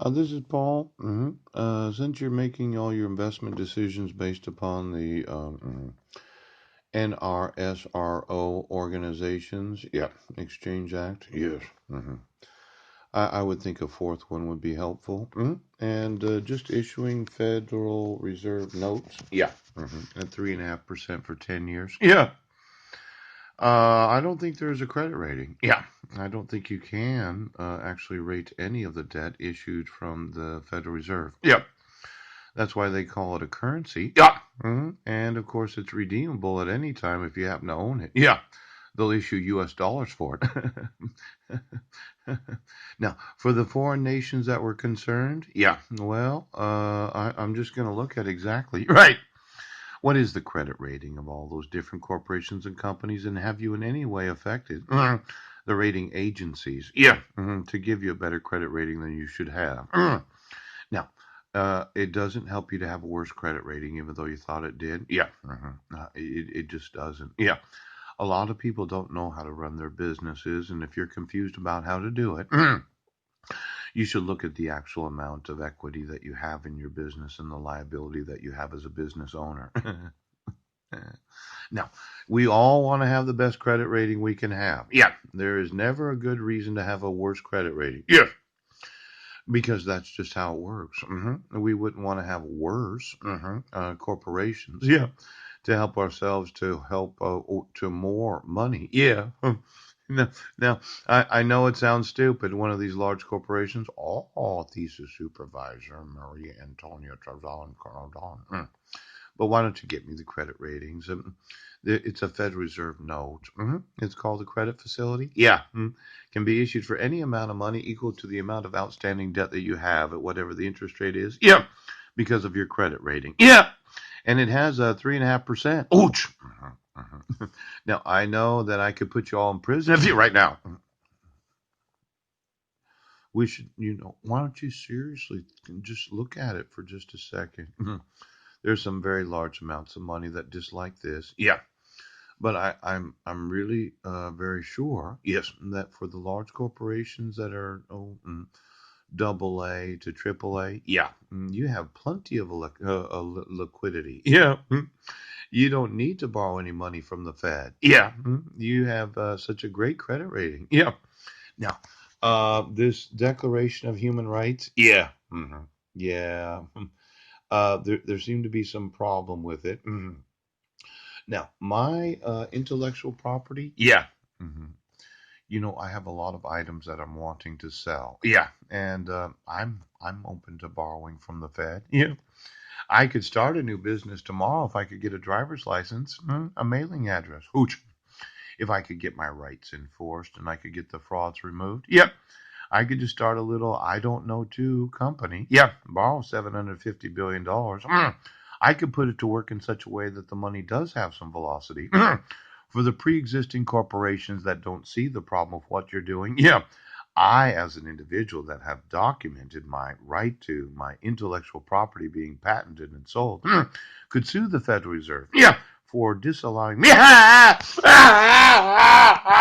This is Paul. Since you're making all your investment decisions based upon the NRSRO organizations, yeah, Exchange Act, yes. I would think a fourth one would be helpful. And just issuing Federal Reserve notes, yeah, at 3.5% for 10 years, yeah. I don't think there's a credit rating. Yeah. I don't think you can actually rate any of the debt issued from the Federal Reserve. Yeah. That's why they call it a currency. Yeah. And of course, it's redeemable at any time if you happen to own it. Yeah. They'll issue US dollars for it. Now, for the foreign nations that were concerned, yeah, well, I'm just going to look at exactly, right, what is the credit rating of all those different corporations and companies, and have you in any way affected the rating agencies? Yeah, to give you a better credit rating than you should have. Now, it doesn't help you to have a worse credit rating, even though you thought it did. Yeah, it just doesn't. Yeah, a lot of people don't know how to run their businesses, and if you're confused about how to do it, you should look at the actual amount of equity that you have in your business and the liability that you have as a business owner. Now, we all want to have the best credit rating we can have. Yeah. There is never a good reason to have a worse credit rating. Yeah. Because that's just how it works. We wouldn't want to have worse corporations. Yeah. To help ourselves to help to more money. Yeah. Now, I know it sounds stupid. One of these large corporations, thesis supervisor Maria Antonia Tarzan Cardon. But why don't you get me the credit ratings? It's a Federal Reserve note. It's called a credit facility. Yeah. Can be issued for any amount of money equal to the amount of outstanding debt that you have at whatever the interest rate is. Yeah. Because of your credit rating. Yeah. And it has a 3.5%. Ouch. Now, I know that I could put you all in prison if you right now. We should, why don't you seriously just look at it for just a second? There's some very large amounts of money that just like this. Yeah. But I'm really very sure, yes, that for the large corporations that are double A to triple A, yeah, you have plenty of liquidity. Yeah. You don't need to borrow any money from the Fed. Yeah. You have such a great credit rating. Yeah. Now, this Declaration of Human Rights, yeah. Yeah. There seemed to be some problem with it. Now, my intellectual property, yeah. hmm I have a lot of items that I'm wanting to sell. Yeah, and I'm open to borrowing from the Fed. Yeah, I could start a new business tomorrow if I could get a driver's license, a mailing address. Hooch. If I could get my rights enforced and I could get the frauds removed. Yep. I could just start a little I don't know too company. Yeah, borrow $750 billion. I could put it to work in such a way that the money does have some velocity. For the pre-existing corporations that don't see the problem of what you're doing, yeah, I, as an individual that have documented my right to my intellectual property being patented and sold, could sue the Federal Reserve, yeah, for disallowing me